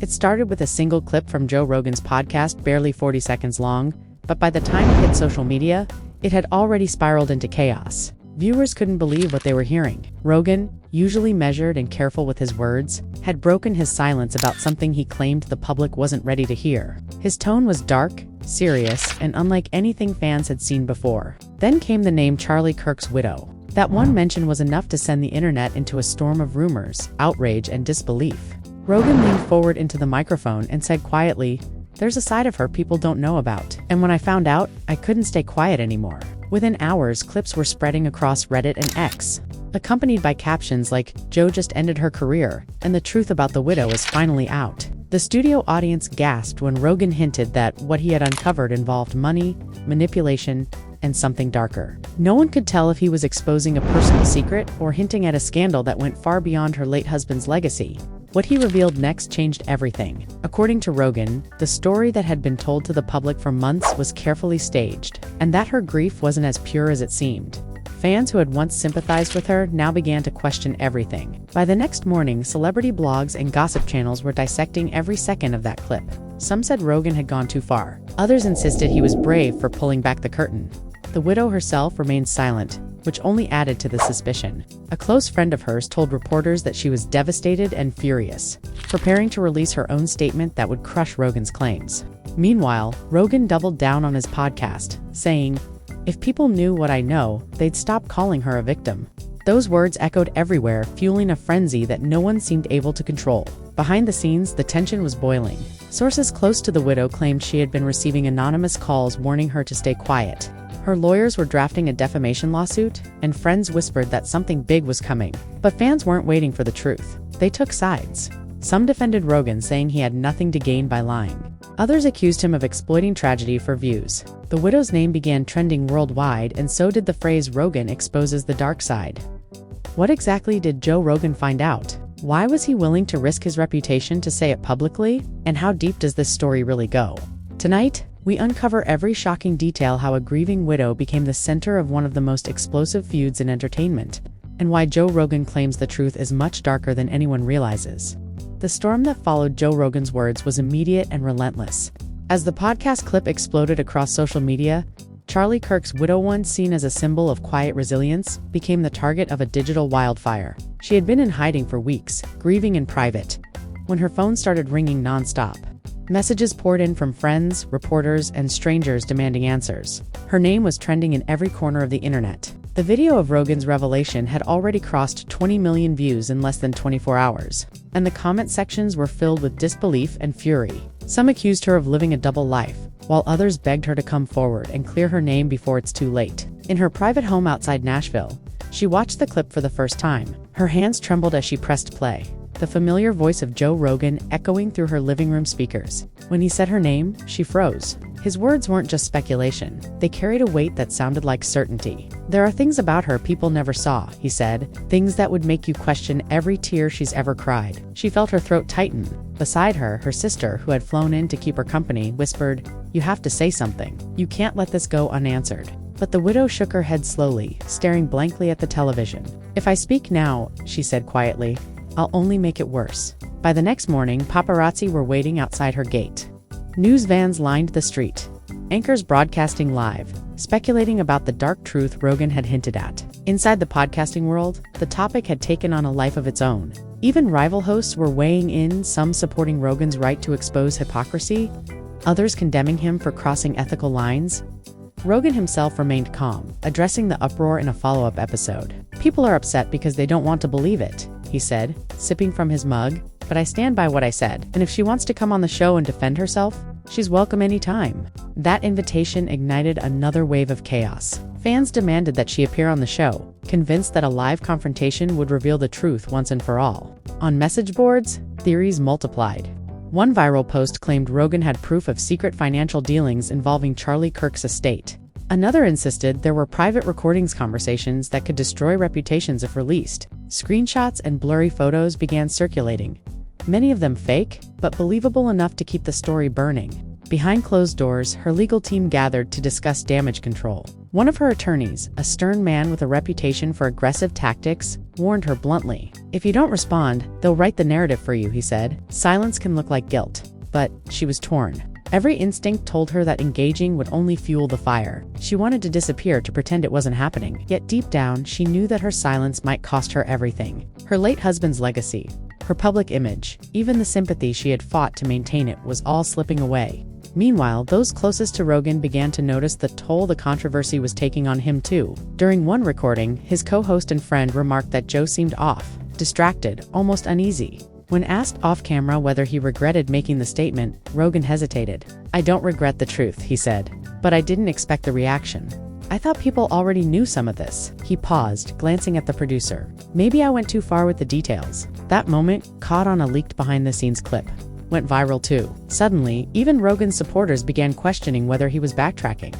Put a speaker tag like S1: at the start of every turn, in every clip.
S1: It started with a single clip from Joe Rogan's podcast, barely 40 seconds long, but by the time it hit social media, it had already spiraled into chaos. Viewers couldn't believe what they were hearing. Rogan, usually measured and careful with his words, had broken his silence about something he claimed the public wasn't ready to hear. His tone was dark, serious, and unlike anything fans had seen before. Then came the name Charlie Kirk's widow. That one mention was enough to send the internet into a storm of rumors, outrage, and disbelief. Rogan leaned forward into the microphone and said quietly, "There's a side of her people don't know about. And when I found out, I couldn't stay quiet anymore." Within hours, clips were spreading across Reddit and X, accompanied by captions like, "Joe just ended her career, and the truth about the widow is finally out." The studio audience gasped when Rogan hinted that what he had uncovered involved money, manipulation, and something darker. No one could tell if he was exposing a personal secret or hinting at a scandal that went far beyond her late husband's legacy. What he revealed next changed everything. According to Rogan, the story that had been told to the public for months was carefully staged, and that her grief wasn't as pure as it seemed. Fans who had once sympathized with her now began to question everything. By the next morning, celebrity blogs and gossip channels were dissecting every second of that clip. Some said Rogan had gone too far. Others insisted he was brave for pulling back the curtain. The widow herself remained silent, which only added to the suspicion. A close friend of hers told reporters that she was devastated and furious, preparing to release her own statement that would crush Rogan's claims. Meanwhile, Rogan doubled down on his podcast, saying, "If people knew what I know, they'd stop calling her a victim." Those words echoed everywhere, fueling a frenzy that no one seemed able to control. Behind the scenes, the tension was boiling. Sources close to the widow claimed she had been receiving anonymous calls warning her to stay quiet. Her lawyers were drafting a defamation lawsuit, and friends whispered that something big was coming. But fans weren't waiting for the truth. They took sides. Some defended Rogan, saying he had nothing to gain by lying. Others accused him of exploiting tragedy for views. The widow's name began trending worldwide, and so did the phrase "Rogan exposes the dark side." What exactly did Joe Rogan find out? Why was he willing to risk his reputation to say it publicly? And how deep does this story really go? Tonight, we uncover every shocking detail, how a grieving widow became the center of one of the most explosive feuds in entertainment, and why Joe Rogan claims the truth is much darker than anyone realizes. The storm that followed Joe Rogan's words was immediate and relentless. As the podcast clip exploded across social media, Charlie Kirk's widow, once seen as a symbol of quiet resilience, became the target of a digital wildfire. She had been in hiding for weeks, grieving in private, when her phone started ringing nonstop. Messages poured in from friends, reporters, and strangers demanding answers. Her name was trending in every corner of the internet. The video of Rogan's revelation had already crossed 20 million views in less than 24 hours, and the comment sections were filled with disbelief and fury. Some accused her of living a double life, while others begged her to come forward and clear her name before it's too late. In her private home outside Nashville, she watched the clip for the first time. Her hands trembled as she pressed play, the familiar voice of Joe Rogan echoing through her living room speakers. When he said her name, she froze. His words weren't just speculation. They carried a weight that sounded like certainty. "There are things about her people never saw," he said, "things that would make you question every tear she's ever cried." She felt her throat tighten. Beside her, her sister, who had flown in to keep her company, whispered, "You have to say something. You can't let this go unanswered." But the widow shook her head slowly, staring blankly at the television. "If I speak now," she said quietly, "I'll only make it worse." By the next morning, paparazzi were waiting outside her gate. News vans lined the street, anchors broadcasting live, speculating about the dark truth Rogan had hinted at. Inside the podcasting world, the topic had taken on a life of its own. Even rival hosts were weighing in, some supporting Rogan's right to expose hypocrisy, others condemning him for crossing ethical lines. Rogan himself remained calm, addressing the uproar in a follow-up episode. "People are upset because they don't want to believe it," he said, sipping from his mug, "but I stand by what I said, and if she wants to come on the show and defend herself, she's welcome anytime." That invitation ignited another wave of chaos. Fans demanded that she appear on the show, convinced that a live confrontation would reveal the truth once and for all. On message boards, theories multiplied. One viral post claimed Rogan had proof of secret financial dealings involving Charlie Kirk's estate. Another insisted there were private recordings conversations that could destroy reputations if released. Screenshots and blurry photos began circulating, many of them fake, but believable enough to keep the story burning. Behind closed doors, her legal team gathered to discuss damage control. One of her attorneys, a stern man with a reputation for aggressive tactics, warned her bluntly. "If you don't respond, they'll write the narrative for you," he said. "Silence can look like guilt." But she was torn. Every instinct told her that engaging would only fuel the fire. She wanted to disappear to pretend it wasn't happening. Yet deep down, she knew that her silence might cost her everything. Her late husband's legacy, her public image, even the sympathy she had fought to maintain it was all slipping away. Meanwhile, those closest to Rogan began to notice the toll the controversy was taking on him too. During one recording, his co-host and friend remarked that Joe seemed off, distracted, almost uneasy. When asked off-camera whether he regretted making the statement, Rogan hesitated. "I don't regret the truth," he said, "but I didn't expect the reaction. I thought people already knew some of this." He paused, glancing at the producer. "Maybe I went too far with the details." That moment, caught on a leaked behind-the-scenes clip, went viral too. Suddenly, even Rogan's supporters began questioning whether he was backtracking.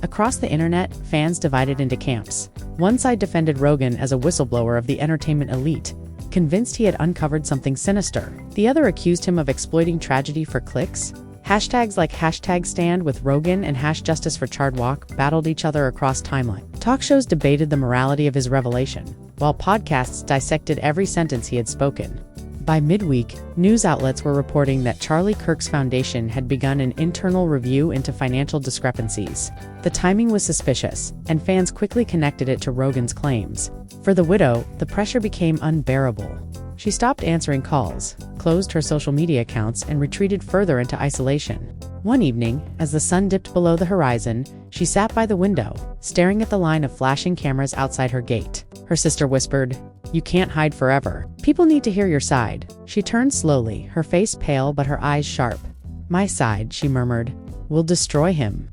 S1: Across the internet, fans divided into camps. One side defended Rogan as a whistleblower of the entertainment elite, convinced he had uncovered something sinister. The other accused him of exploiting tragedy for clicks. Hashtags like #StandWithRogan and #JusticeForChardWalk battled each other across timeline. Talk shows debated the morality of his revelation, while podcasts dissected every sentence he had spoken. By midweek, news outlets were reporting that Charlie Kirk's foundation had begun an internal review into financial discrepancies. The timing was suspicious, and fans quickly connected it to Rogan's claims. For the widow, the pressure became unbearable. She stopped answering calls, closed her social media accounts, and retreated further into isolation. One evening, as the sun dipped below the horizon, she sat by the window, staring at the line of flashing cameras outside her gate. Her sister whispered, "You can't hide forever. People need to hear your side." She turned slowly, her face pale but her eyes sharp. "My side," she murmured, "will destroy him."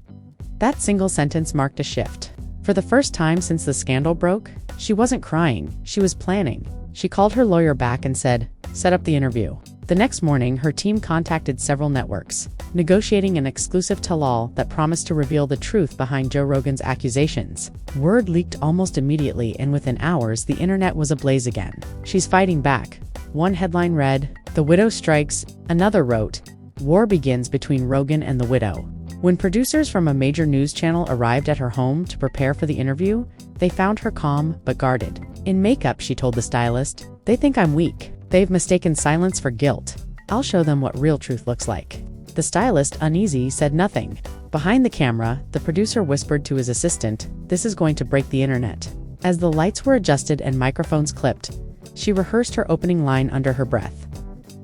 S1: That single sentence marked a shift. For the first time since the scandal broke, she wasn't crying, she was planning. She called her lawyer back and said, "Set up the interview." The next morning, her team contacted several networks, negotiating an exclusive tell-all that promised to reveal the truth behind Joe Rogan's accusations. Word leaked almost immediately, and within hours, the internet was ablaze again. "She's fighting back." One headline read, "The widow strikes." Another wrote, "War begins between Rogan and the widow." When producers from a major news channel arrived at her home to prepare for the interview, they found her calm but guarded. "In makeup," she told the stylist, "they think I'm weak. They've mistaken silence for guilt. I'll show them what real truth looks like." The stylist, uneasy, said nothing. Behind the camera, the producer whispered to his assistant, "This is going to break the internet." As the lights were adjusted and microphones clipped, she rehearsed her opening line under her breath.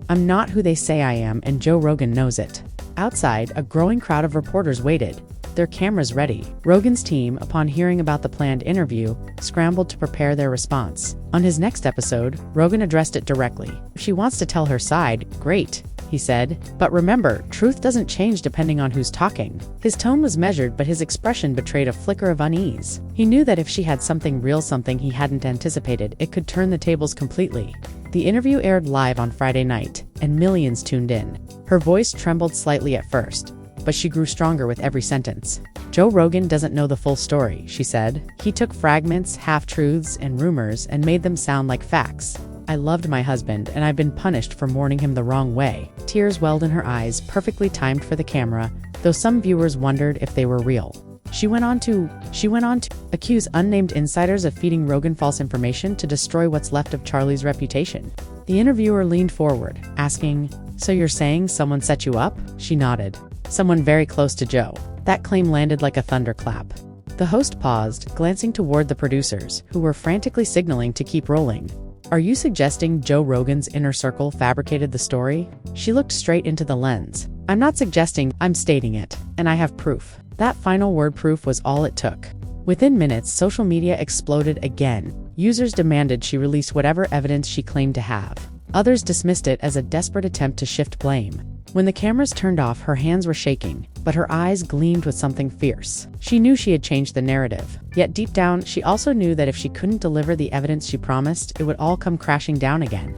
S1: "I'm not who they say I am, and Joe Rogan knows it." Outside, a growing crowd of reporters waited, their cameras ready. Rogan's team, upon hearing about the planned interview, scrambled to prepare their response. On his next episode, Rogan addressed it directly. "If she wants to tell her side, great," he said. "But remember, truth doesn't change depending on who's talking." His tone was measured, but his expression betrayed a flicker of unease. He knew that if she had something real, something he hadn't anticipated, it could turn the tables completely. The interview aired live on Friday night, and millions tuned in. Her voice trembled slightly at first, but she grew stronger with every sentence. "Joe Rogan doesn't know the full story," she said. "He took fragments, half-truths, and rumors and made them sound like facts. I loved my husband, and I've been punished for mourning him the wrong way." Tears welled in her eyes, perfectly timed for the camera, though some viewers wondered if they were real. She went on to accuse unnamed insiders of feeding Rogan false information to destroy what's left of Charlie's reputation. The interviewer leaned forward, asking, "So you're saying someone set you up?" She nodded. "Someone very close to Joe." That claim landed like a thunderclap. The host paused, glancing toward the producers, who were frantically signaling to keep rolling. "Are you suggesting Joe Rogan's inner circle fabricated the story?" She looked straight into the lens. "I'm not suggesting, I'm stating it, and I have proof." That final word, proof, was all it took. Within minutes, social media exploded again. Users demanded she release whatever evidence she claimed to have. Others dismissed it as a desperate attempt to shift blame. When the cameras turned off, her hands were shaking, but her eyes gleamed with something fierce. She knew she had changed the narrative. Yet deep down, she also knew that if she couldn't deliver the evidence she promised, it would all come crashing down again.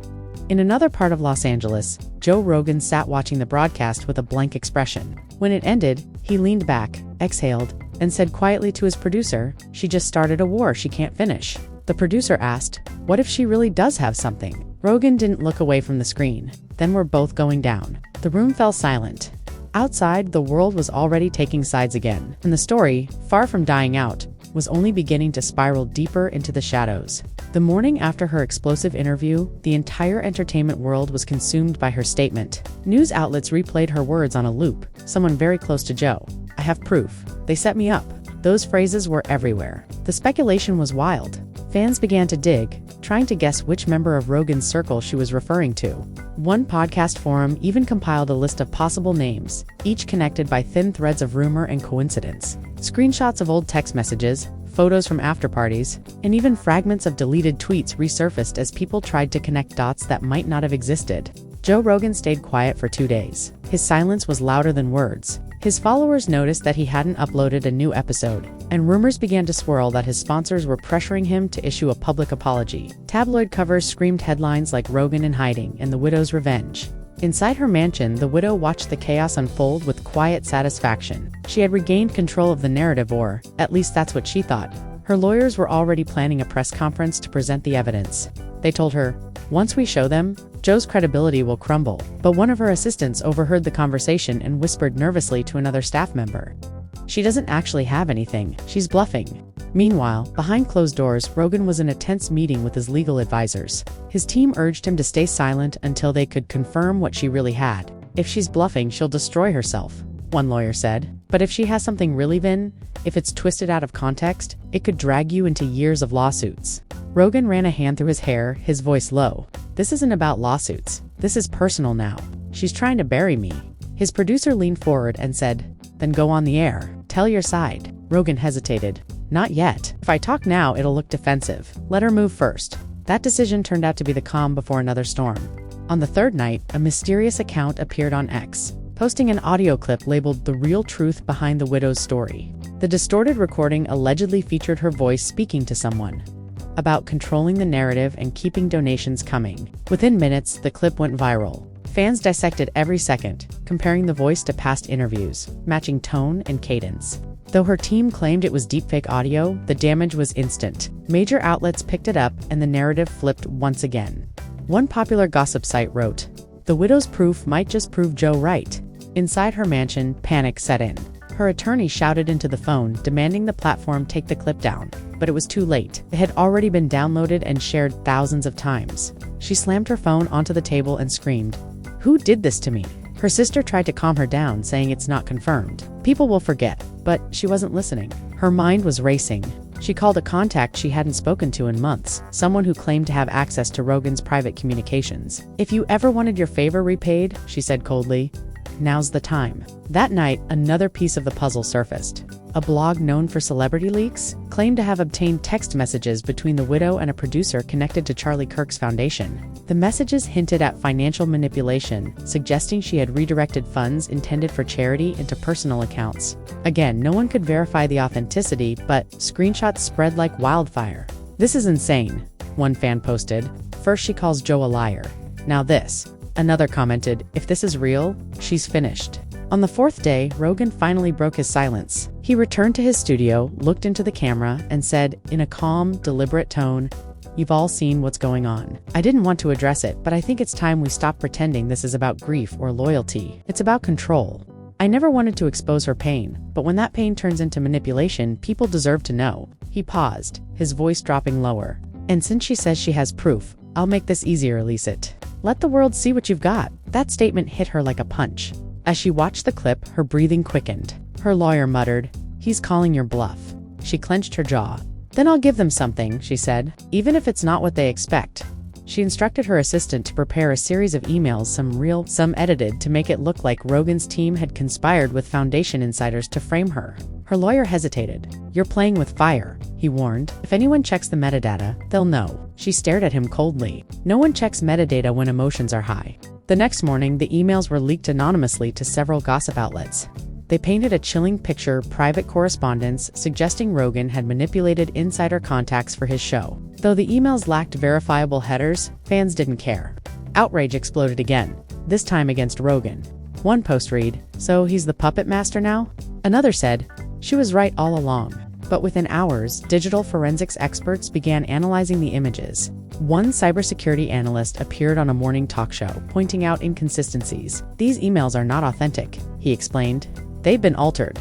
S1: In another part of Los Angeles, Joe Rogan sat watching the broadcast with a blank expression. When it ended, he leaned back, exhaled, and said quietly to his producer, "She just started a war she can't finish." The producer asked, "What if she really does have something?" Rogan didn't look away from the screen. "Then we're both going down." The room fell silent. Outside, the world was already taking sides again, and the story, far from dying out, was only beginning to spiral deeper into the shadows. The morning after her explosive interview, the entire entertainment world was consumed by her statement. News outlets replayed her words on a loop. Someone very close to Joe. "I have proof. They set me up." Those phrases were everywhere. The speculation was wild. Fans began to dig, trying to guess which member of Rogan's circle she was referring to. One podcast forum even compiled a list of possible names, each connected by thin threads of rumor and coincidence. Screenshots of old text messages, photos from after-parties, and even fragments of deleted tweets resurfaced as people tried to connect dots that might not have existed. Joe Rogan stayed quiet for 2 days. His silence was louder than words. His followers noticed that he hadn't uploaded a new episode, and rumors began to swirl that his sponsors were pressuring him to issue a public apology. Tabloid covers screamed headlines like "Rogan in hiding" and "The Widow's Revenge." Inside her mansion, the widow watched the chaos unfold with quiet satisfaction. She had regained control of the narrative, or at least that's what she thought. Her lawyers were already planning a press conference to present the evidence. They told her, "Once we show them, Joe's credibility will crumble." But one of her assistants overheard the conversation and whispered nervously to another staff member, "She doesn't actually have anything. She's bluffing." Meanwhile, behind closed doors, Rogan was in a tense meeting with his legal advisors. His team urged him to stay silent until they could confirm what she really had. "If she's bluffing, she'll destroy herself," one lawyer said. "But if she has something really, Vin, if it's twisted out of context, it could drag you into years of lawsuits." Rogan ran a hand through his hair, his voice low. "This isn't about lawsuits. This is personal now. She's trying to bury me." His producer leaned forward and said, "Then go on the air. Tell your side." Rogan hesitated. "Not yet. If I talk now, it'll look defensive. Let her move first." That decision turned out to be the calm before another storm. On the third night, a mysterious account appeared on X, posting an audio clip labeled "The Real Truth Behind the Widow's Story." The distorted recording allegedly featured her voice speaking to someone about controlling the narrative and keeping donations coming. Within minutes, the clip went viral. Fans dissected every second, comparing the voice to past interviews, matching tone and cadence. Though her team claimed it was deepfake audio, the damage was instant. Major outlets picked it up, and the narrative flipped once again. One popular gossip site wrote, "The widow's proof might just prove Joe right." Inside her mansion, panic set in. Her attorney shouted into the phone, demanding the platform take the clip down. But it was too late. It had already been downloaded and shared thousands of times. She slammed her phone onto the table and screamed, "Who did this to me?" Her sister tried to calm her down, saying it's not confirmed. People will forget, but she wasn't listening. Her mind was racing. She called a contact she hadn't spoken to in months, someone who claimed to have access to Rogan's private communications. "If you ever wanted your favor repaid," she said coldly, "now's the time." That night, another piece of the puzzle surfaced. A blog known for celebrity leaks claimed to have obtained text messages between the widow and a producer connected to Charlie Kirk's foundation. The messages hinted at financial manipulation, suggesting she had redirected funds intended for charity into personal accounts. Again, no one could verify the authenticity, but screenshots spread like wildfire. "This is insane," one fan posted. "First she calls Joe a liar. Now this." Another commented, "If this is real, she's finished." On the fourth day, Rogan finally broke his silence. He returned to his studio, looked into the camera, and said, in a calm, deliberate tone, "You've all seen what's going on. I didn't want to address it, but I think it's time we stop pretending this is about grief or loyalty. It's about control. I never wanted to expose her pain, but when that pain turns into manipulation, people deserve to know." He paused, his voice dropping lower. "And since she says she has proof, I'll make this easier, release it. Let the world see what you've got." That statement hit her like a punch. As she watched the clip, her breathing quickened. Her lawyer muttered, "He's calling your bluff." She clenched her jaw. "Then I'll give them something," she said, "even if it's not what they expect." She instructed her assistant to prepare a series of emails, some real, some edited, to make it look like Rogan's team had conspired with Foundation insiders to frame her. Her lawyer hesitated. "You're playing with fire," he warned. "If anyone checks the metadata, they'll know." She stared at him coldly. "No one checks metadata when emotions are high." The next morning, the emails were leaked anonymously to several gossip outlets. They painted a chilling picture, private correspondence, suggesting Rogan had manipulated insider contacts for his show. Though the emails lacked verifiable headers, fans didn't care. Outrage exploded again, this time against Rogan. One post read, "So he's the puppet master now?" Another said, "She was right all along." But within hours, digital forensics experts began analyzing the images. One cybersecurity analyst appeared on a morning talk show, pointing out inconsistencies. "These emails are not authentic," he explained. "They've been altered."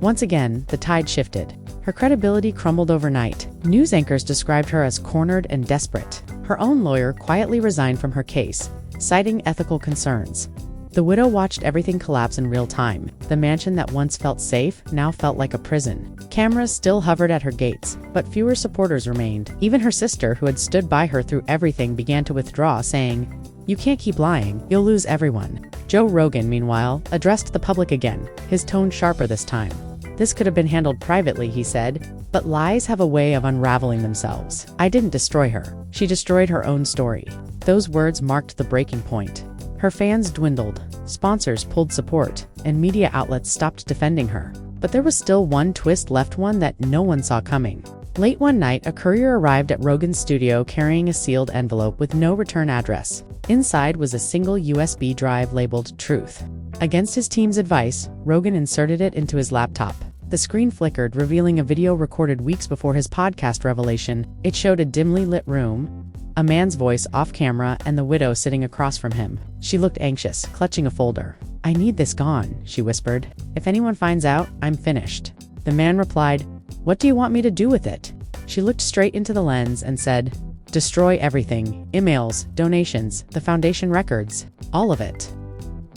S1: Once again, the tide shifted. Her credibility crumbled overnight. News anchors described her as cornered and desperate. Her own lawyer quietly resigned from her case, citing ethical concerns. The widow watched everything collapse in real time. The mansion that once felt safe now felt like a prison. Cameras still hovered at her gates, but fewer supporters remained. Even her sister, who had stood by her through everything, began to withdraw, saying, "You can't keep lying, you'll lose everyone." Joe Rogan, meanwhile, addressed the public again, his tone sharper this time. "This could have been handled privately," he said, "but lies have a way of unraveling themselves. I didn't destroy her. She destroyed her own story." Those words marked the breaking point. Her fans dwindled, sponsors pulled support, and media outlets stopped defending her. But there was still one twist left, one that no one saw coming. Late one night, a courier arrived at Rogan's studio carrying a sealed envelope with no return address. Inside was a single USB drive labeled Truth. Against his team's advice, Rogan inserted it into his laptop. The screen flickered, revealing a video recorded weeks before his podcast revelation. It showed a dimly lit room, a man's voice off camera, and the widow sitting across from him. She looked anxious, clutching a folder. "I need this gone," she whispered. "If anyone finds out, I'm finished." The man replied, "What do you want me to do with it?" She looked straight into the lens and said, "Destroy everything. Emails, donations, the foundation records. All of it."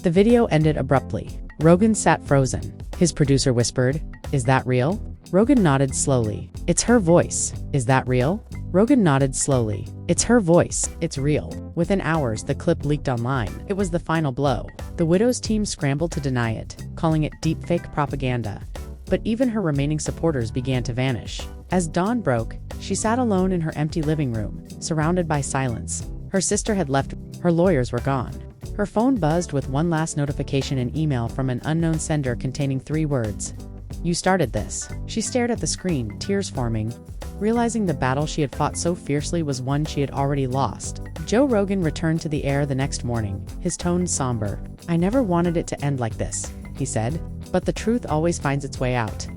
S1: The video ended abruptly. Rogan sat frozen. His producer whispered, "Is that real?" Rogan nodded slowly. "It's her voice. Is that real?" Rogan nodded slowly. "It's her voice. It's real." Within hours, the clip leaked online. It was the final blow. The widow's team scrambled to deny it, calling it deepfake propaganda. But even her remaining supporters began to vanish. As dawn broke, she sat alone in her empty living room, surrounded by silence. Her sister had left. Her lawyers were gone. Her phone buzzed with one last notification, an email from an unknown sender containing 3 words. "You started this." She stared at the screen, tears forming, realizing the battle she had fought so fiercely was one she had already lost. Joe Rogan returned to the air the next morning, his tone somber. "I never wanted it to end like this," he said, "but the truth always finds its way out."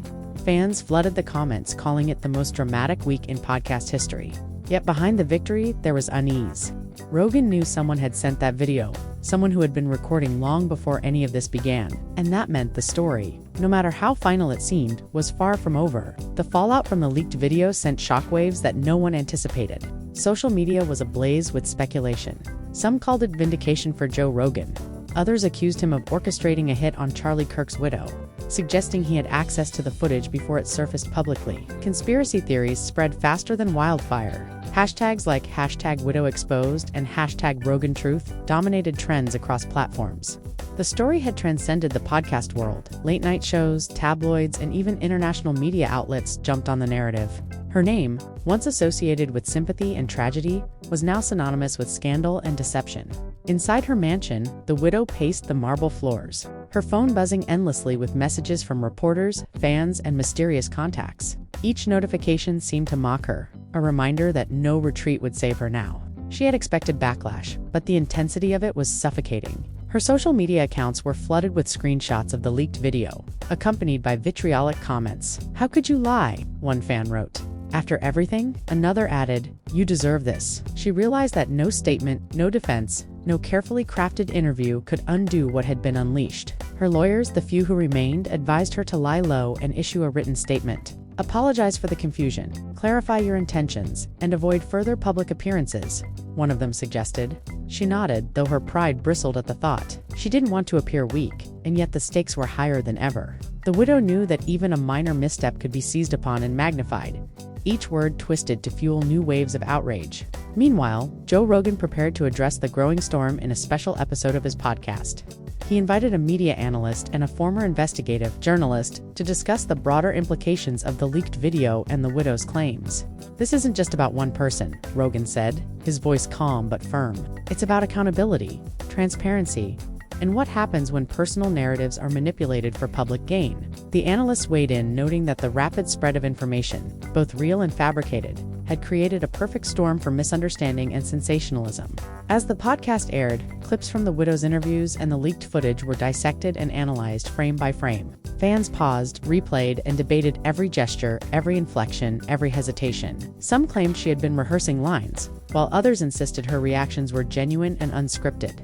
S1: Fans flooded the comments, calling it the most dramatic week in podcast history. Yet behind the victory, there was unease. Rogan knew someone had sent that video, someone who had been recording long before any of this began, and that meant the story, no matter how final it seemed, was far from over. The fallout from the leaked video sent shockwaves that no one anticipated. Social media was ablaze with speculation. Some called it vindication for Joe Rogan. Others accused him of orchestrating a hit on Charlie Kirk's widow, suggesting he had access to the footage before it surfaced publicly. Conspiracy theories spread faster than wildfire. Hashtags like #WidowExposed and #RoganTruth dominated trends across platforms. The story had transcended the podcast world. Late-night shows, tabloids, and even international media outlets jumped on the narrative. Her name, once associated with sympathy and tragedy, was now synonymous with scandal and deception. Inside her mansion, the widow paced the marble floors, her phone buzzing endlessly with messages from reporters, fans, and mysterious contacts. Each notification seemed to mock her, a reminder that no retreat would save her now. She had expected backlash, but the intensity of it was suffocating. Her social media accounts were flooded with screenshots of the leaked video, accompanied by vitriolic comments. "How could you lie?" one fan wrote. "After everything?" Another added, "You deserve this." She realized that no statement, no defense, no carefully crafted interview could undo what had been unleashed. Her lawyers, the few who remained, advised her to lie low and issue a written statement. "Apologize for the confusion, clarify your intentions, and avoid further public appearances," one of them suggested. She nodded, though her pride bristled at the thought. She didn't want to appear weak, and yet the stakes were higher than ever. The widow knew that even a minor misstep could be seized upon and magnified, each word twisted to fuel new waves of outrage. Meanwhile, Joe Rogan prepared to address the growing storm in a special episode of his podcast. He invited a media analyst and a former investigative journalist to discuss the broader implications of the leaked video and the widow's claims. "This isn't just about one person," Rogan said, his voice calm but firm. "It's about accountability, transparency, and what happens when personal narratives are manipulated for public gain." The analyst weighed in, noting that the rapid spread of information, both real and fabricated, had created a perfect storm for misunderstanding and sensationalism. As the podcast aired, clips from the widow's interviews and the leaked footage were dissected and analyzed frame by frame. Fans paused, replayed, and debated every gesture, every inflection, every hesitation. Some claimed she had been rehearsing lines, while others insisted her reactions were genuine and unscripted.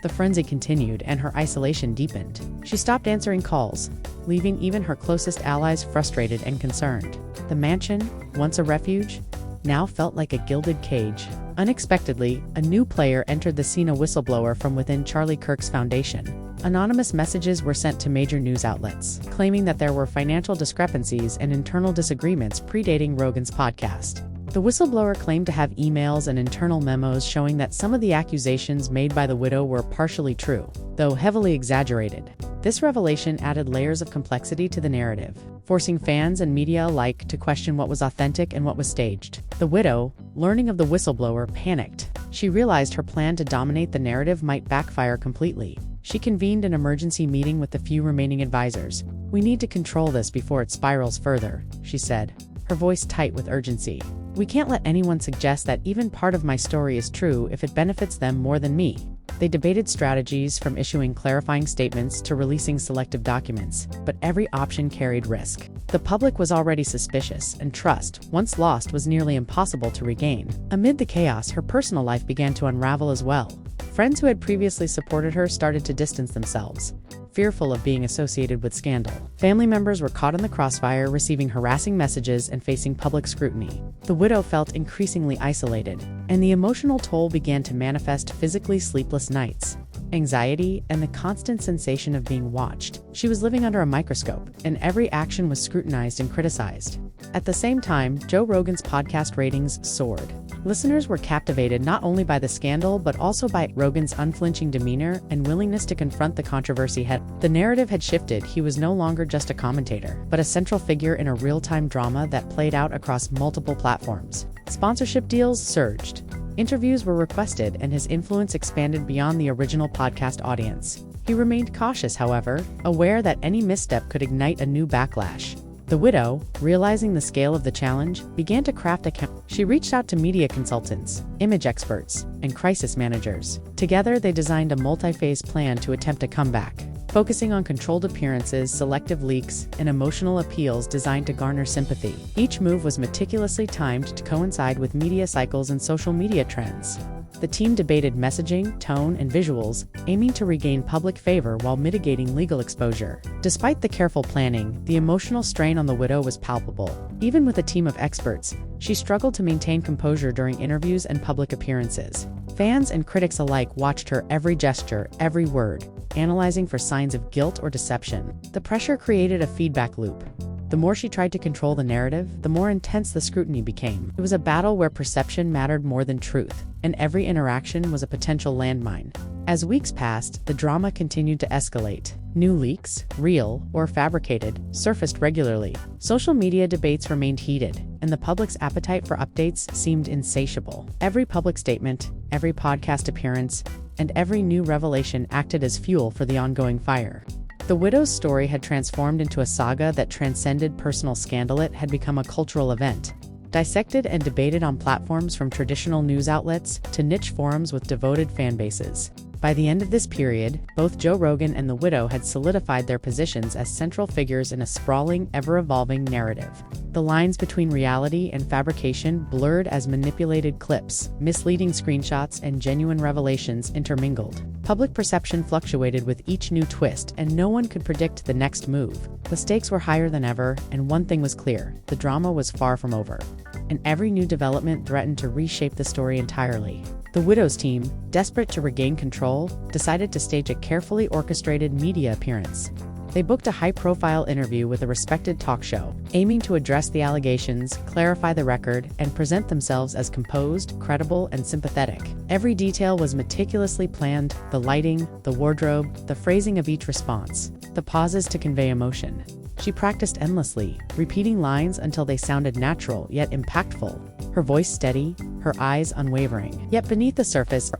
S1: The frenzy continued, and her isolation deepened. She stopped answering calls, leaving even her closest allies frustrated and concerned. The mansion, once a refuge, now felt like a gilded cage. Unexpectedly, a new player entered the scene, a whistleblower from within Charlie Kirk's foundation. Anonymous messages were sent to major news outlets, claiming that there were financial discrepancies and internal disagreements predating Rogan's podcast. The whistleblower claimed to have emails and internal memos showing that some of the accusations made by the widow were partially true, though heavily exaggerated. This revelation added layers of complexity to the narrative, forcing fans and media alike to question what was authentic and what was staged. The widow, learning of the whistleblower, panicked. She realized her plan to dominate the narrative might backfire completely. She convened an emergency meeting with the few remaining advisors. "We need to control this before it spirals further," she said, her voice tight with urgency. "We can't let anyone suggest that even part of my story is true if it benefits them more than me." They debated strategies, from issuing clarifying statements to releasing selective documents, but every option carried risk. The public was already suspicious, and trust, once lost, was nearly impossible to regain. Amid the chaos, her personal life began to unravel as well. Friends who had previously supported her started to distance themselves, fearful of being associated with scandal. Family members were caught in the crossfire, receiving harassing messages and facing public scrutiny. The widow felt increasingly isolated, and the emotional toll began to manifest physically: sleepless nights, anxiety, and the constant sensation of being watched. She was living under a microscope, and every action was scrutinized and criticized. At the same time, Joe Rogan's podcast ratings soared. Listeners were captivated not only by the scandal but also by Rogan's unflinching demeanor and willingness to confront the controversy head. The narrative had shifted. He was no longer just a commentator, but a central figure in a real-time drama that played out across multiple platforms. Sponsorship deals surged. Interviews were requested, and his influence expanded beyond the original podcast audience. He remained cautious, however, aware that any misstep could ignite a new backlash. The widow, realizing the scale of the challenge, began to craft a campaign. She reached out to media consultants, image experts, and crisis managers. Together, they designed a multi-phase plan to attempt a comeback, focusing on controlled appearances, selective leaks, and emotional appeals designed to garner sympathy. Each move was meticulously timed to coincide with media cycles and social media trends. The team debated messaging, tone, and visuals, aiming to regain public favor while mitigating legal exposure. Despite the careful planning, the emotional strain on the widow was palpable. Even with a team of experts, she struggled to maintain composure during interviews and public appearances. Fans and critics alike watched her every gesture, every word, analyzing for signs of guilt or deception. The pressure created a feedback loop. The more she tried to control the narrative, the more intense the scrutiny became. It was a battle where perception mattered more than truth, and every interaction was a potential landmine. As weeks passed, the drama continued to escalate. New leaks, real or fabricated, surfaced regularly. Social media debates remained heated, and the public's appetite for updates seemed insatiable. Every public statement, every podcast appearance, and every new revelation acted as fuel for the ongoing fire. The widow's story had transformed into a saga that transcended personal scandal. It had become a cultural event, dissected and debated on platforms from traditional news outlets to niche forums with devoted fan bases. By the end of this period, both Joe Rogan and the widow had solidified their positions as central figures in a sprawling, ever-evolving narrative. The lines between reality and fabrication blurred as manipulated clips, misleading screenshots, and genuine revelations intermingled. Public perception fluctuated with each new twist, and no one could predict the next move. The stakes were higher than ever, and one thing was clear: the drama was far from over, and every new development threatened to reshape the story entirely. The widow's team, desperate to regain control, decided to stage a carefully orchestrated media appearance. They booked a high-profile interview with a respected talk show, aiming to address the allegations, clarify the record, and present themselves as composed, credible, and sympathetic. Every detail was meticulously planned: the lighting, the wardrobe, the phrasing of each response, the pauses to convey emotion. She practiced endlessly, repeating lines until they sounded natural yet impactful. Her voice steady, her eyes unwavering. Yet beneath the surface,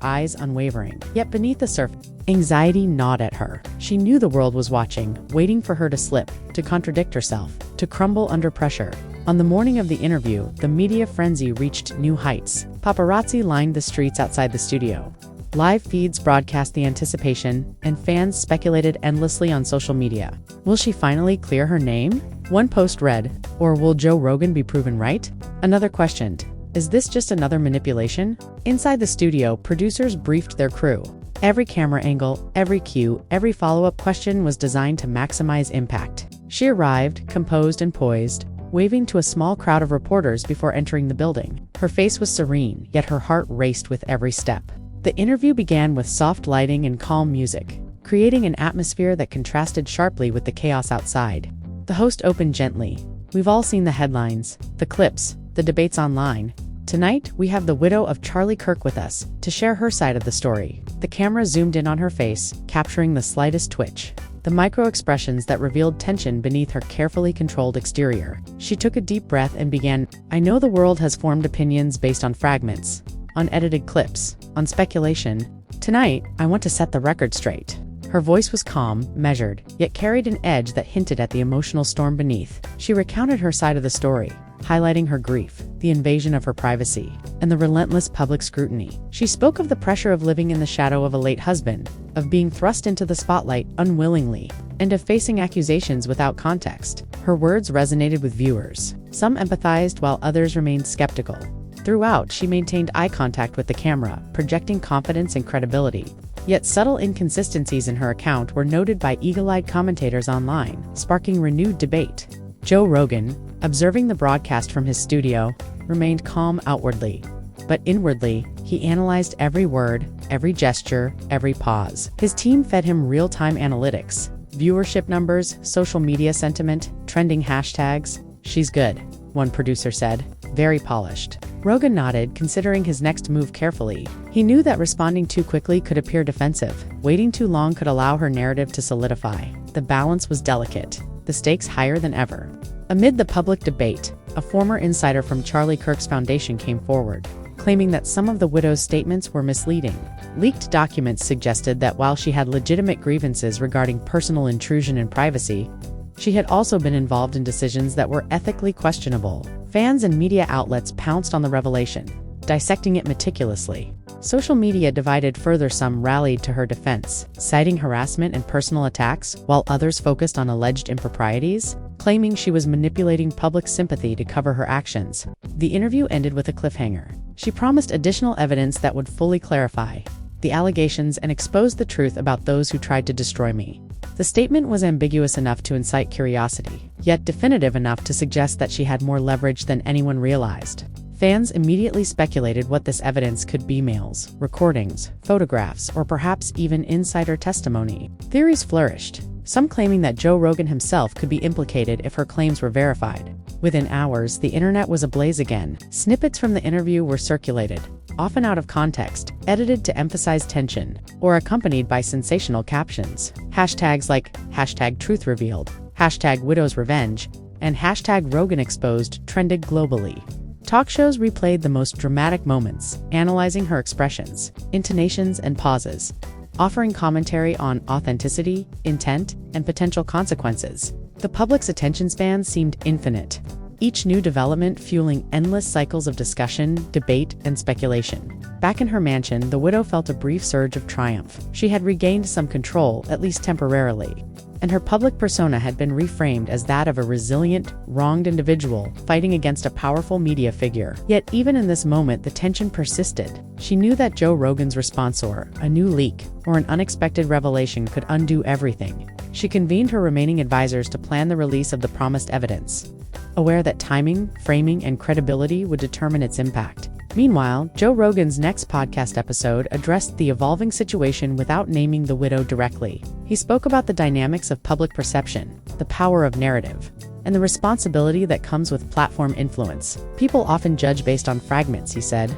S1: anxiety gnawed at her. She knew the world was watching, waiting for her to slip, to contradict herself, to crumble under pressure. On the morning of the interview, the media frenzy reached new heights. Paparazzi lined the streets outside the studio. Live feeds broadcast the anticipation, and fans speculated endlessly on social media. Will she finally clear her name? One post read, "Or will Joe Rogan be proven right?" Another questioned, "Is this just another manipulation?" Inside the studio, producers briefed their crew. Every camera angle, every cue, every follow-up question was designed to maximize impact. She arrived, composed and poised, waving to a small crowd of reporters before entering the building. Her face was serene, yet her heart raced with every step. The interview began with soft lighting and calm music, creating an atmosphere that contrasted sharply with the chaos outside. The host opened gently. "We've all seen the headlines, the clips, the debates online. Tonight, we have the widow of Charlie Kirk with us to share her side of the story." The camera zoomed in on her face, capturing the slightest twitch, the micro-expressions that revealed tension beneath her carefully controlled exterior. She took a deep breath and began, "I know the world has formed opinions based on fragments, on edited clips, on speculation. Tonight, I want to set the record straight." Her voice was calm, measured, yet carried an edge that hinted at the emotional storm beneath. She recounted her side of the story, highlighting her grief, the invasion of her privacy, and the relentless public scrutiny. She spoke of the pressure of living in the shadow of a late husband, of being thrust into the spotlight unwillingly, and of facing accusations without context. Her words resonated with viewers. Some empathized while others remained skeptical. Throughout, she maintained eye contact with the camera, projecting confidence and credibility. Yet subtle inconsistencies in her account were noted by eagle-eyed commentators online, sparking renewed debate. Joe Rogan, observing the broadcast from his studio, remained calm outwardly, but inwardly, he analyzed every word, every gesture, every pause. His team fed him real-time analytics, viewership numbers, social media sentiment, trending hashtags. "She's good," one producer said, very polished. Rogan nodded, considering his next move carefully. He knew that responding too quickly could appear defensive. Waiting too long could allow her narrative to solidify. The balance was delicate, the stakes higher than ever. Amid the public debate, a former insider from Charlie Kirk's foundation came forward, claiming that some of the widow's statements were misleading. Leaked documents suggested that while she had legitimate grievances regarding personal intrusion and privacy, she had also been involved in decisions that were ethically questionable. Fans and media outlets pounced on the revelation, dissecting it meticulously. Social media divided further. Some rallied to her defense, citing harassment and personal attacks, while others focused on alleged improprieties, claiming she was manipulating public sympathy to cover her actions. The interview ended with a cliffhanger. She promised additional evidence that would fully clarify the allegations and expose the truth about those who tried to destroy me. The statement was ambiguous enough to incite curiosity, yet definitive enough to suggest that she had more leverage than anyone realized. Fans immediately speculated what this evidence could be: emails, recordings, photographs, or perhaps even insider testimony. Theories flourished, some claiming that Joe Rogan himself could be implicated if her claims were verified. Within hours, the internet was ablaze again. Snippets from the interview were circulated, often out of context, edited to emphasize tension, or accompanied by sensational captions. Hashtags like #TruthRevealed, #WidowsRevenge, and #RoganExposed trended globally. Talk shows replayed the most dramatic moments, analyzing her expressions, intonations, and pauses, offering commentary on authenticity, intent, and potential consequences. The public's attention span seemed infinite, each new development fueling endless cycles of discussion, debate, and speculation. Back in her mansion, the widow felt a brief surge of triumph. She had regained some control, at least temporarily, and her public persona had been reframed as that of a resilient, wronged individual fighting against a powerful media figure. Yet even in this moment, the tension persisted. She knew that Joe Rogan's response, or a new leak, or an unexpected revelation, could undo everything. She convened her remaining advisors to plan the release of the promised evidence, aware that timing, framing, and credibility would determine its impact. Meanwhile, Joe Rogan's next podcast episode addressed the evolving situation without naming the widow directly. He spoke about the dynamics of public perception, the power of narrative, and the responsibility that comes with platform influence. "People often judge based on fragments," he said,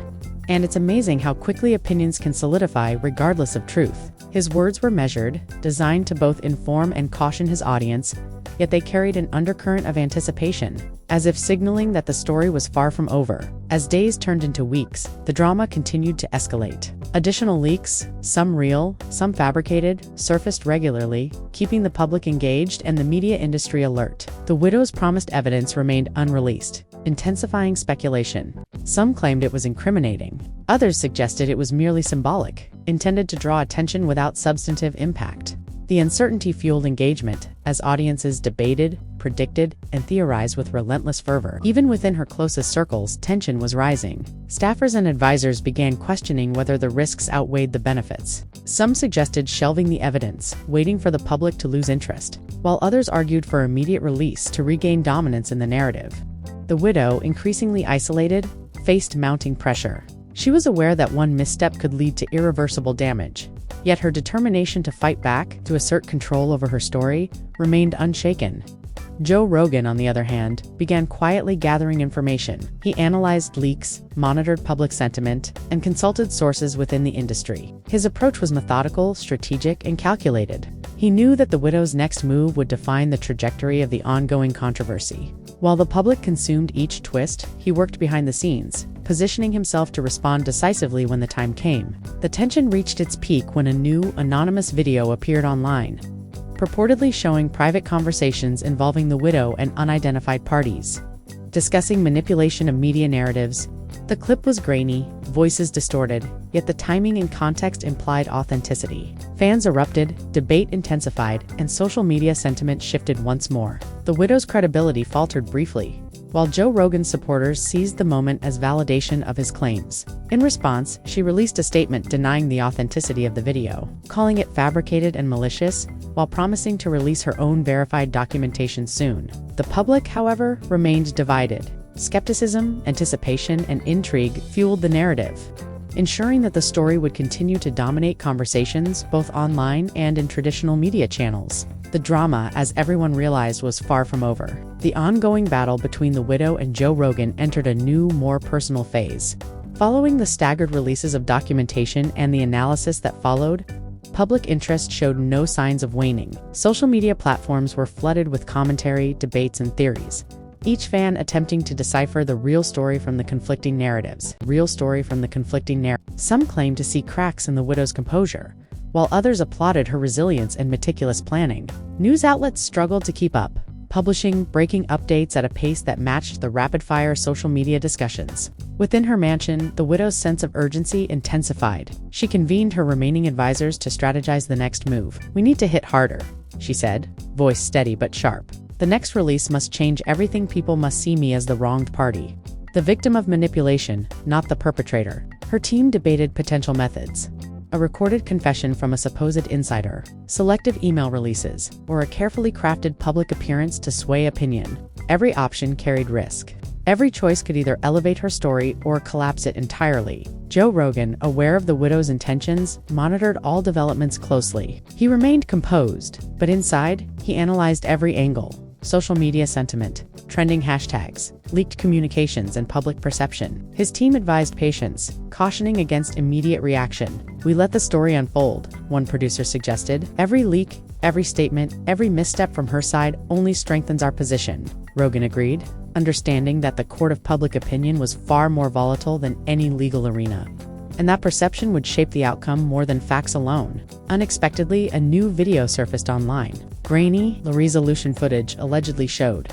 S1: "and it's amazing how quickly opinions can solidify regardless of truth." His words were measured, designed to both inform and caution his audience, yet they carried an undercurrent of anticipation, as if signaling that the story was far from over. As days turned into weeks, the drama continued to escalate. Additional leaks, some real, some fabricated, surfaced regularly, keeping the public engaged and the media industry alert. The widow's promised evidence remained unreleased, intensifying speculation. Some claimed it was incriminating. Others suggested it was merely symbolic, intended to draw attention without substantive impact. The uncertainty fueled engagement, as audiences debated, predicted and theorized with relentless fervor. Even within her closest circles, tension was rising. Staffers and advisors began questioning whether the risks outweighed the benefits. Some suggested shelving the evidence, waiting for the public to lose interest, while others argued for immediate release to regain dominance in the narrative. The widow, increasingly isolated, faced mounting pressure. She was aware that one misstep could lead to irreversible damage. Yet her determination to fight back, to assert control over her story, remained unshaken. Joe Rogan, on the other hand, began quietly gathering information. He analyzed leaks, monitored public sentiment, and consulted sources within the industry. His approach was methodical, strategic, and calculated. He knew that the widow's next move would define the trajectory of the ongoing controversy. While the public consumed each twist, he worked behind the scenes, positioning himself to respond decisively when the time came. The tension reached its peak when a new, anonymous video appeared online, purportedly showing private conversations involving the widow and unidentified parties, discussing manipulation of media narratives. The clip was grainy, voices distorted, yet the timing and context implied authenticity. Fans erupted, debate intensified, and social media sentiment shifted once more. The widow's credibility faltered briefly, while Joe Rogan's supporters seized the moment as validation of his claims. In response, she released a statement denying the authenticity of the video, calling it fabricated and malicious, while promising to release her own verified documentation soon. The public, however, remained divided. Skepticism, anticipation, and intrigue fueled the narrative, ensuring that the story would continue to dominate conversations both online and in traditional media channels. The drama, as everyone realized, was far from over. The ongoing battle between the widow and Joe Rogan entered a new, more personal phase. Following the staggered releases of documentation and the analysis that followed, public interest showed no signs of waning. Social media platforms were flooded with commentary, debates, and theories, each fan attempting to decipher the real story from the conflicting narratives. Some claimed to see cracks in the widow's composure, while others applauded her resilience and meticulous planning. News outlets struggled to keep up, publishing breaking updates at a pace that matched the rapid-fire social media discussions. Within her mansion, the widow's sense of urgency intensified. She convened her remaining advisors to strategize the next move. "We need to hit harder," she said, voice steady but sharp. "The next release must change everything. People must see me as the wronged party, the victim of manipulation, not the perpetrator." Her team debated potential methods: a recorded confession from a supposed insider, selective email releases, or a carefully crafted public appearance to sway opinion. Every option carried risk. Every choice could either elevate her story or collapse it entirely. Joe Rogan, aware of the widow's intentions, monitored all developments closely. He remained composed, but inside, he analyzed every angle: social media sentiment, trending hashtags, leaked communications, and public perception. His team advised patience, cautioning against immediate reaction. "We let the story unfold," one producer suggested. "Every leak, every statement, every misstep from her side only strengthens our position." Rogan agreed, understanding that the court of public opinion was far more volatile than any legal arena, and that perception would shape the outcome more than facts alone. Unexpectedly, a new video surfaced online. Grainy, low-resolution footage allegedly showed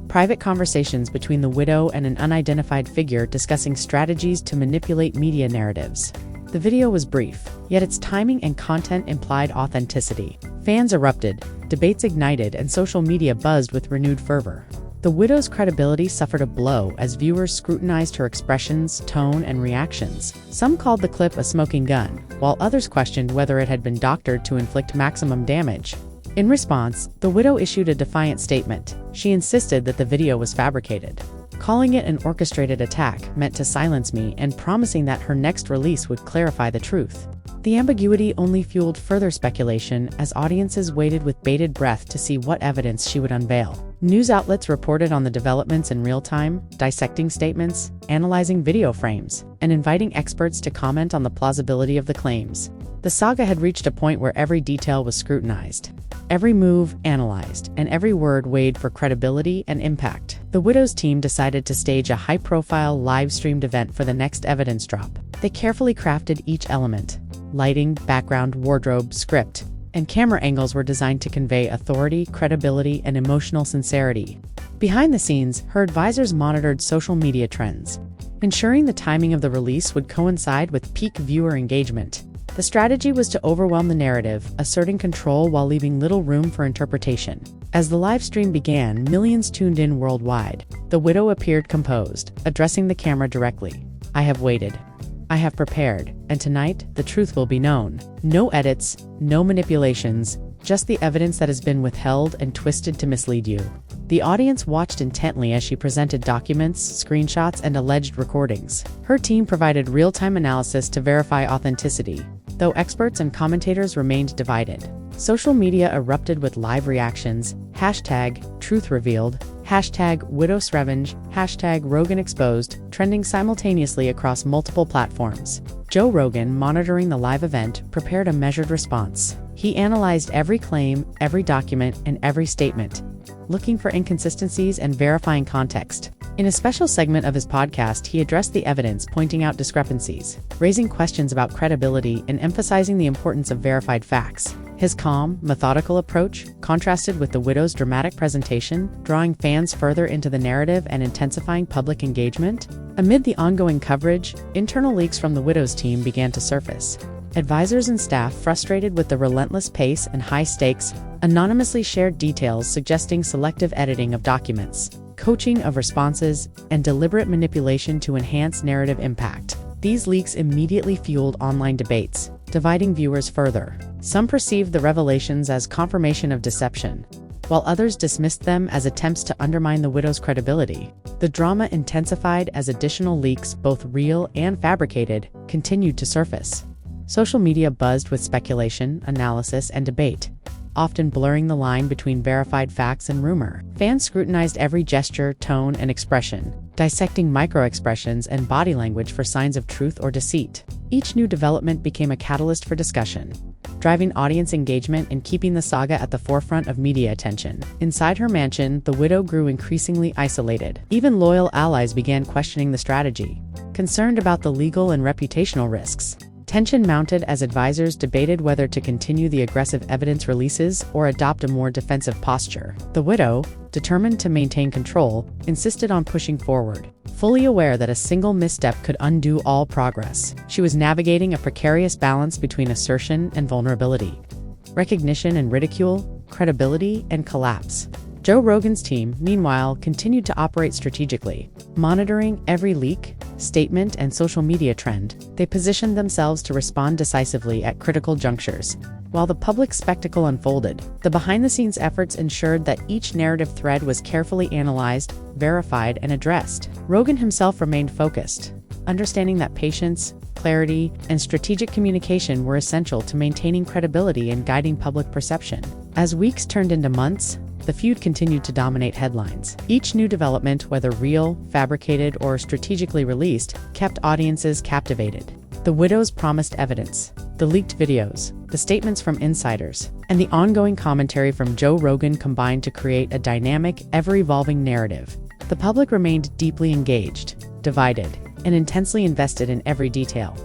S1: private conversations between the widow and an unidentified figure discussing strategies to manipulate media narratives. The video was brief, yet its timing and content implied authenticity. Fans erupted, debates ignited, and social media buzzed with renewed fervor. The widow's credibility suffered a blow as viewers scrutinized her expressions, tone, and reactions. Some called the clip a smoking gun, while others questioned whether it had been doctored to inflict maximum damage. In response, the widow issued a defiant statement. She insisted that the video was fabricated, calling it an orchestrated attack meant to silence me and promising that her next release would clarify the truth. The ambiguity only fueled further speculation as audiences waited with bated breath to see what evidence she would unveil. News outlets reported on the developments in real time, dissecting statements, analyzing video frames, and inviting experts to comment on the plausibility of the claims. The saga had reached a point where every detail was scrutinized, every move analyzed, and every word weighed for credibility and impact. The widow's team decided to stage a high-profile live-streamed event for the next evidence drop. They carefully crafted each element. Lighting, background, wardrobe, script, and camera angles were designed to convey authority, credibility, and emotional sincerity. Behind the scenes, her advisors monitored social media trends, ensuring the timing of the release would coincide with peak viewer engagement. The strategy was to overwhelm the narrative, asserting control while leaving little room for interpretation. As the live stream began, millions tuned in worldwide. The widow appeared composed, addressing the camera directly. "I have waited. I have prepared, and tonight, the truth will be known. No edits, no manipulations, just the evidence that has been withheld and twisted to mislead you." The audience watched intently as she presented documents, screenshots, and alleged recordings. Her team provided real-time analysis to verify authenticity, though experts and commentators remained divided. Social media erupted with live reactions, #TruthRevealed, #WidowsRevenge, #RoganExposed, trending simultaneously across multiple platforms. Joe Rogan, monitoring the live event, prepared a measured response. He analyzed every claim, every document, and every statement, looking for inconsistencies and verifying context. In a special segment of his podcast, he addressed the evidence, pointing out discrepancies, raising questions about credibility, and emphasizing the importance of verified facts. His calm, methodical approach contrasted with the widow's dramatic presentation, drawing fans further into the narrative and intensifying public engagement. Amid the ongoing coverage, internal leaks from the widow's team began to surface. Advisors and staff, frustrated with the relentless pace and high stakes, anonymously shared details suggesting selective editing of documents, coaching of responses, and deliberate manipulation to enhance narrative impact. These leaks immediately fueled online debates, dividing viewers further. Some perceived the revelations as confirmation of deception, while others dismissed them as attempts to undermine the widow's credibility. The drama intensified as additional leaks, both real and fabricated, continued to surface. Social media buzzed with speculation, analysis, and debate, often blurring the line between verified facts and rumor. Fans scrutinized every gesture, tone, and expression, dissecting micro-expressions and body language for signs of truth or deceit. Each new development became a catalyst for discussion, driving audience engagement and keeping the saga at the forefront of media attention. Inside her mansion, the widow grew increasingly isolated. Even loyal allies began questioning the strategy, concerned about the legal and reputational risks. Tension mounted as advisors debated whether to continue the aggressive evidence releases or adopt a more defensive posture. The widow, determined to maintain control, insisted on pushing forward, fully aware that a single misstep could undo all progress. She was navigating a precarious balance between assertion and vulnerability, recognition and ridicule, credibility and collapse. Joe Rogan's team, meanwhile, continued to operate strategically. Monitoring every leak, statement, and social media trend, they positioned themselves to respond decisively at critical junctures. While the public spectacle unfolded, the behind-the-scenes efforts ensured that each narrative thread was carefully analyzed, verified, and addressed. Rogan himself remained focused, understanding that patience, clarity, and strategic communication were essential to maintaining credibility and guiding public perception. As weeks turned into months, the feud continued to dominate headlines. Each new development, whether real, fabricated, or strategically released, kept audiences captivated. The widow's promised evidence, the leaked videos, the statements from insiders, and the ongoing commentary from Joe Rogan combined to create a dynamic, ever-evolving narrative. The public remained deeply engaged, divided, and intensely invested in every detail,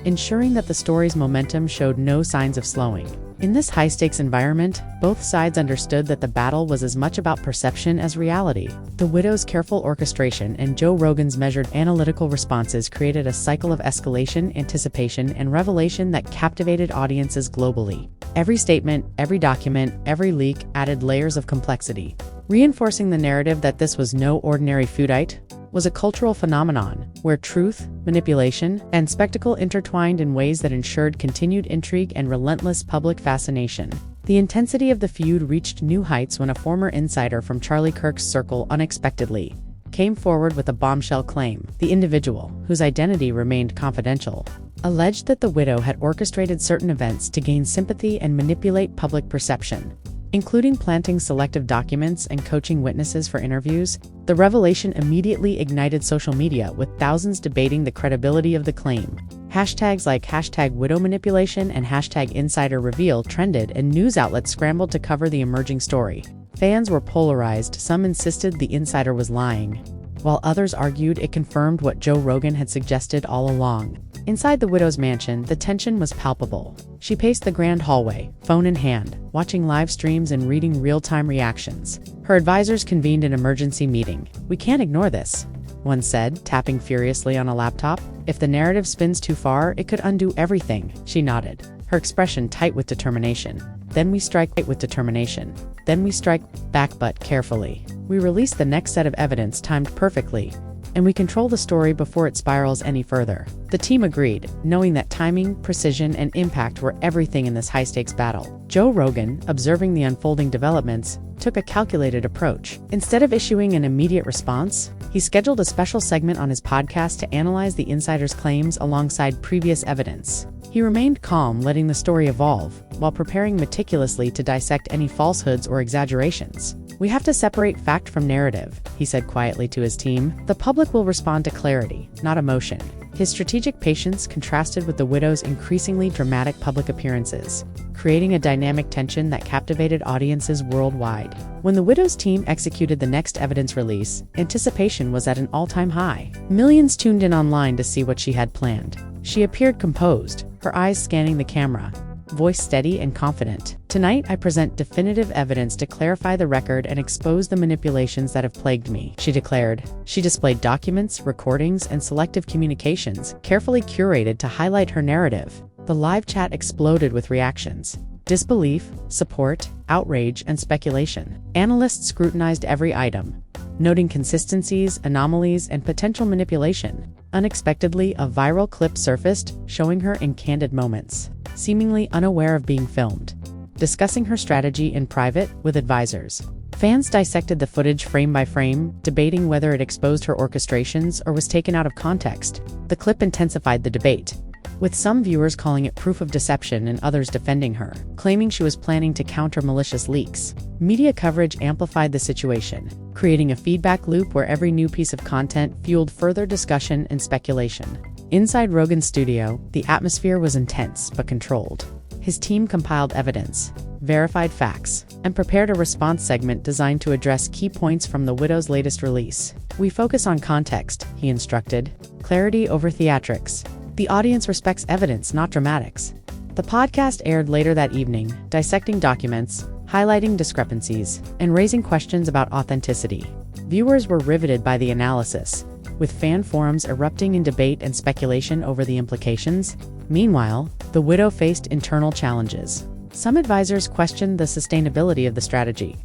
S1: ensuring that the story's momentum showed no signs of slowing. In this high-stakes environment, both sides understood that the battle was as much about perception as reality. The widow's careful orchestration and Joe Rogan's measured analytical responses created a cycle of escalation, anticipation, and revelation that captivated audiences globally. Every statement, every document, every leak added layers of complexity, reinforcing the narrative that this was no ordinary feudite, was a cultural phenomenon where truth, manipulation, and spectacle intertwined in ways that ensured continued intrigue and relentless public fascination. The intensity of the feud reached new heights when a former insider from Charlie Kirk's circle unexpectedly came forward with a bombshell claim. The individual, whose identity remained confidential, alleged that the widow had orchestrated certain events to gain sympathy and manipulate public perception, including planting selective documents and coaching witnesses for interviews. The revelation immediately ignited social media, with thousands debating the credibility of the claim. Hashtags like #widowmanipulation and #insiderreveal trended, and news outlets scrambled to cover the emerging story. Fans were polarized. Some insisted the insider was lying, while others argued it confirmed what Joe Rogan had suggested all along. Inside the widow's mansion, the tension was palpable. She paced the grand hallway, phone in hand, watching live streams and reading real-time reactions. Her advisors convened an emergency meeting. "We can't ignore this. one said, tapping furiously on a laptop. If the narrative spins too far, it could undo everything. She nodded, her expression tight with determination. Then we strike with determination. Then we strike back, but carefully. We release the next set of evidence timed perfectly, and we control the story before it spirals any further. The team agreed, knowing that timing, precision, and impact were everything in this high-stakes battle. Joe Rogan, observing the unfolding developments, took a calculated approach. Instead of issuing an immediate response, he scheduled a special segment on his podcast to analyze the insider's claims alongside previous evidence. He remained calm, letting the story evolve, while preparing meticulously to dissect any falsehoods or exaggerations. "We have to separate fact from narrative," he said quietly to his team. "The public will respond to clarity, not emotion." His strategic patience contrasted with the widow's increasingly dramatic public appearances, creating a dynamic tension that captivated audiences worldwide. When the widow's team executed the next evidence release, anticipation was at an all-time high. Millions tuned in online to see what she had planned. She appeared composed, her eyes scanning the camera, voice steady and confident. "Tonight, I present definitive evidence to clarify the record and expose the manipulations that have plagued me," she declared. She displayed documents, recordings, and selective communications, carefully curated to highlight her narrative. The live chat exploded with reactions: disbelief, support, outrage, and speculation. Analysts scrutinized every item, noting consistencies, anomalies, and potential manipulation. Unexpectedly, a viral clip surfaced, showing her in candid moments, seemingly unaware of being filmed, discussing her strategy in private with advisors. Fans dissected the footage frame by frame, debating whether it exposed her orchestrations or was taken out of context. The clip intensified the debate, with some viewers calling it proof of deception and others defending her, claiming she was planning to counter malicious leaks. Media coverage amplified the situation, creating a feedback loop where every new piece of content fueled further discussion and speculation. Inside Rogan's studio, the atmosphere was intense but controlled. His team compiled evidence, verified facts, and prepared a response segment designed to address key points from the widow's latest release. "We focus on context," he instructed, "clarity over theatrics. The audience respects evidence, not dramatics." The podcast aired later that evening, dissecting documents, highlighting discrepancies, and raising questions about authenticity. Viewers were riveted by the analysis, with fan forums erupting in debate and speculation over the implications. Meanwhile, the widow faced internal challenges. Some advisors questioned the sustainability of the strategy,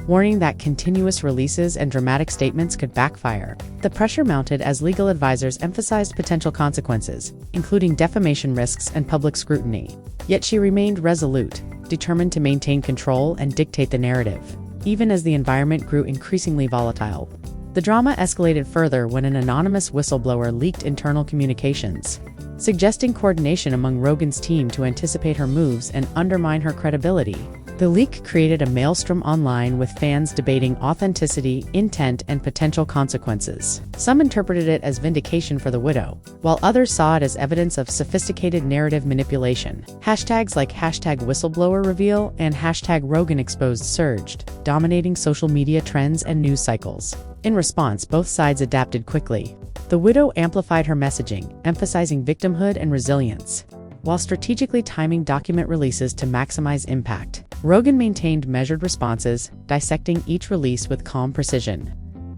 S1: warning that continuous releases and dramatic statements could backfire. The pressure mounted as legal advisors emphasized potential consequences, including defamation risks and public scrutiny. Yet she remained resolute, determined to maintain control and dictate the narrative, even as the environment grew increasingly volatile. The drama escalated further when an anonymous whistleblower leaked internal communications, suggesting coordination among Rogan's team to anticipate her moves and undermine her credibility. The leak created a maelstrom online, with fans debating authenticity, intent, and potential consequences. Some interpreted it as vindication for the widow, while others saw it as evidence of sophisticated narrative manipulation. Hashtags like #whistleblowerreveal and #RoganExposed surged, dominating social media trends and news cycles. In response, both sides adapted quickly. The widow amplified her messaging, emphasizing victimhood and resilience, while strategically timing document releases to maximize impact. Rogan maintained measured responses, dissecting each release with calm precision,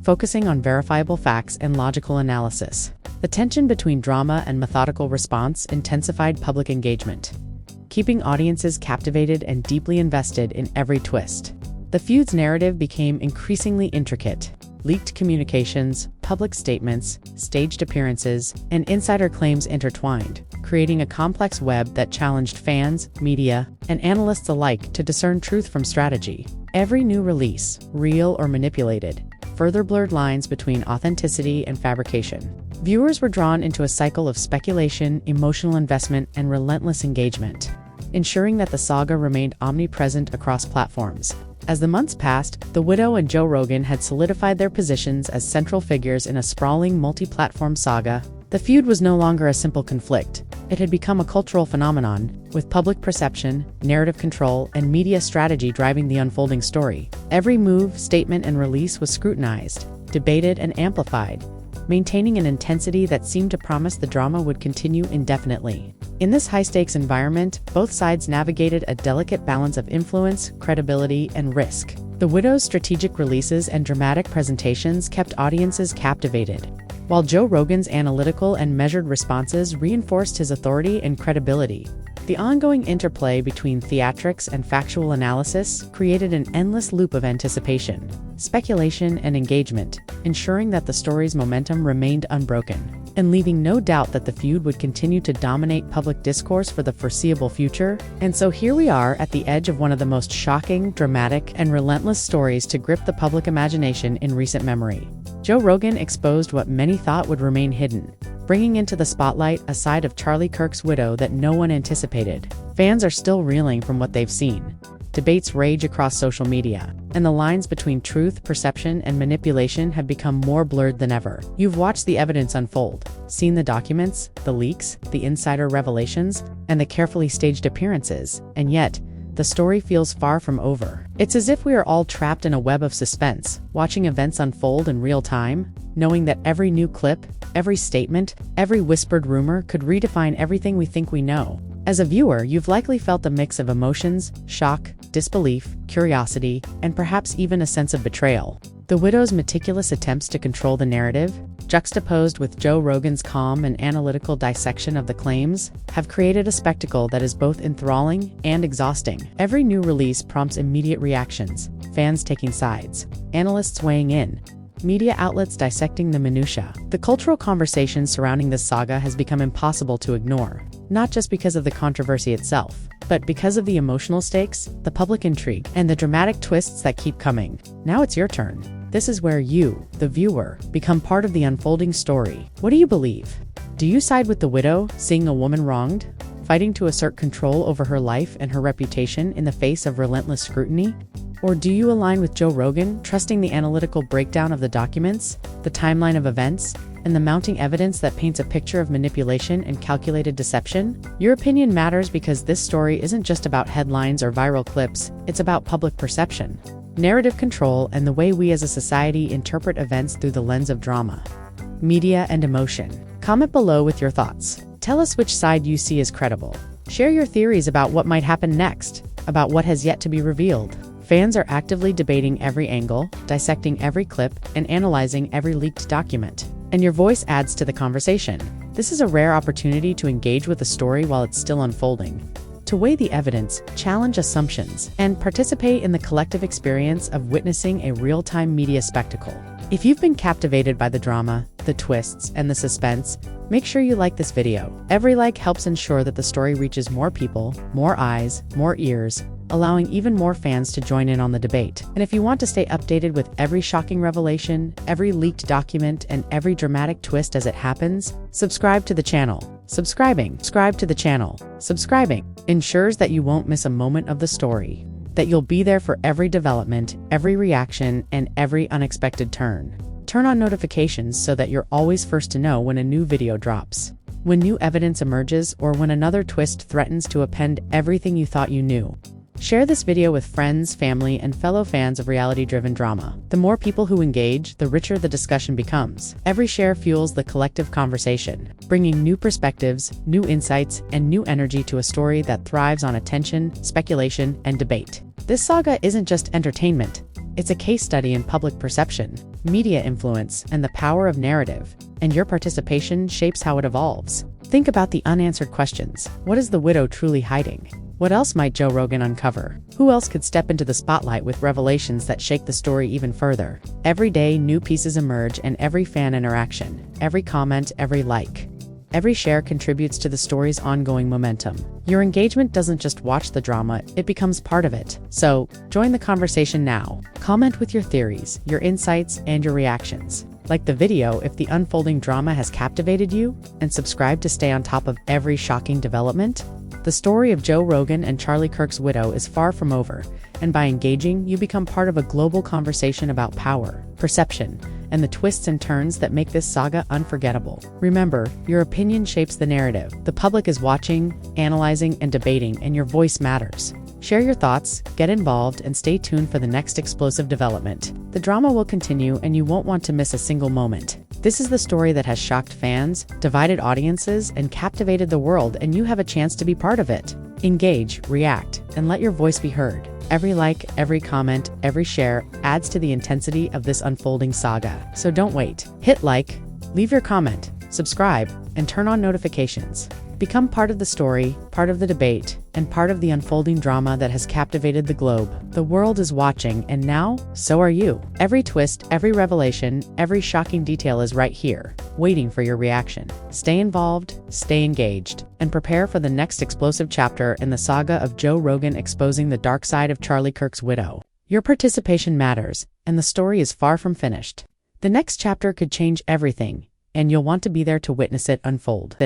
S1: focusing on verifiable facts and logical analysis. The tension between drama and methodical response intensified public engagement, keeping audiences captivated and deeply invested in every twist. The feud's narrative became increasingly intricate. Leaked communications, public statements, staged appearances, and insider claims intertwined, creating a complex web that challenged fans, media, and analysts alike to discern truth from strategy. Every new release, real or manipulated, further blurred lines between authenticity and fabrication. Viewers were drawn into a cycle of speculation, emotional investment, and relentless engagement, ensuring that the saga remained omnipresent across platforms. As the months passed, the widow and Joe Rogan had solidified their positions as central figures in a sprawling multi-platform saga. The feud was no longer a simple conflict. It had become a cultural phenomenon, with public perception, narrative control, and media strategy driving the unfolding story. Every move, statement, and release was scrutinized, debated, and amplified, maintaining an intensity that seemed to promise the drama would continue indefinitely. In this high-stakes environment, both sides navigated a delicate balance of influence, credibility, and risk. The widow's strategic releases and dramatic presentations kept audiences captivated, while Joe Rogan's analytical and measured responses reinforced his authority and credibility. The ongoing interplay between theatrics and factual analysis created an endless loop of anticipation, speculation, and engagement, ensuring that the story's momentum remained unbroken, and leaving no doubt that the feud would continue to dominate public discourse for the foreseeable future. And so here we are at the edge of one of the most shocking, dramatic, and relentless stories to grip the public imagination in recent memory. Joe Rogan exposed what many thought would remain hidden, bringing into the spotlight a side of Charlie Kirk's widow that no one anticipated. Fans are still reeling from what they've seen. Debates rage across social media, and the lines between truth, perception, and manipulation have become more blurred than ever. You've watched the evidence unfold, seen the documents, the leaks, the insider revelations, and the carefully staged appearances, and yet, the story feels far from over. It's as if we are all trapped in a web of suspense, watching events unfold in real time, knowing that every new clip, every statement, every whispered rumor could redefine everything we think we know. As a viewer, you've likely felt a mix of emotions, shock, disbelief, curiosity, and perhaps even a sense of betrayal. The widow's meticulous attempts to control the narrative, juxtaposed with Joe Rogan's calm and analytical dissection of the claims, have created a spectacle that is both enthralling and exhausting. Every new release prompts immediate reactions, fans taking sides, analysts weighing in, media outlets dissecting the minutiae. The cultural conversation surrounding this saga has become impossible to ignore, not just because of the controversy itself, but because of the emotional stakes, the public intrigue, and the dramatic twists that keep coming. Now it's your turn. This is where you, the viewer, become part of the unfolding story. What do you believe? Do you side with the widow, seeing a woman wronged, fighting to assert control over her life and her reputation in the face of relentless scrutiny? Or do you align with Joe Rogan, trusting the analytical breakdown of the documents, the timeline of events, and the mounting evidence that paints a picture of manipulation and calculated deception? Your opinion matters because this story isn't just about headlines or viral clips, it's about public perception, narrative control, and the way we as a society interpret events through the lens of drama, media, and emotion. Comment below with your thoughts. Tell us which side you see as credible. Share your theories about what might happen next, about what has yet to be revealed. Fans are actively debating every angle, dissecting every clip, and analyzing every leaked document. And your voice adds to the conversation. This is a rare opportunity to engage with a story while it's still unfolding, to weigh the evidence, challenge assumptions, and participate in the collective experience of witnessing a real-time media spectacle. If you've been captivated by the drama, the twists, and the suspense, make sure you like this video. Every like helps ensure that the story reaches more people, more eyes, more ears, allowing even more fans to join in on the debate. And if you want to stay updated with every shocking revelation, every leaked document, and every dramatic twist as it happens, subscribe to the channel. Subscribing ensures that you won't miss a moment of the story, that you'll be there for every development, every reaction, and every unexpected turn. Turn on notifications so that you're always first to know when a new video drops, when new evidence emerges, or when another twist threatens to upend everything you thought you knew. Share this video with friends, family, and fellow fans of reality-driven drama. The more people who engage, the richer the discussion becomes. Every share fuels the collective conversation, bringing new perspectives, new insights, and new energy to a story that thrives on attention, speculation, and debate. This saga isn't just entertainment. It's a case study in public perception, media influence, and the power of narrative, and your participation shapes how it evolves. Think about the unanswered questions. What is the widow truly hiding? What else might Joe Rogan uncover? Who else could step into the spotlight with revelations that shake the story even further? Every day, new pieces emerge, and every fan interaction, every comment, every like, every share contributes to the story's ongoing momentum. Your engagement doesn't just watch the drama, it becomes part of it. So, join the conversation now. Comment with your theories, your insights, and your reactions. Like the video if the unfolding drama has captivated you, and subscribe to stay on top of every shocking development. The story of Joe Rogan and Charlie Kirk's widow is far from over, and by engaging, you become part of a global conversation about power, perception, and the twists and turns that make this saga unforgettable. Remember, your opinion shapes the narrative. The public is watching, analyzing, and debating, and your voice matters. Share your thoughts, get involved, and stay tuned for the next explosive development. The drama will continue, and you won't want to miss a single moment. This is the story that has shocked fans, divided audiences, and captivated the world, and you have a chance to be part of it. Engage, react, and let your voice be heard. Every like, every comment, every share adds to the intensity of this unfolding saga. So don't wait. Hit like, Leave your comment, subscribe, and turn on notifications. Become part of the story, part of the debate, and part of the unfolding drama that has captivated the globe. The world is watching, and now, so are you. Every twist, every revelation, every shocking detail is right here, waiting for your reaction. Stay involved, stay engaged, and prepare for the next explosive chapter in the saga of Joe Rogan exposing the dark side of Charlie Kirk's widow. Your participation matters, and the story is far from finished. The next chapter could change everything, and you'll want to be there to witness it unfold.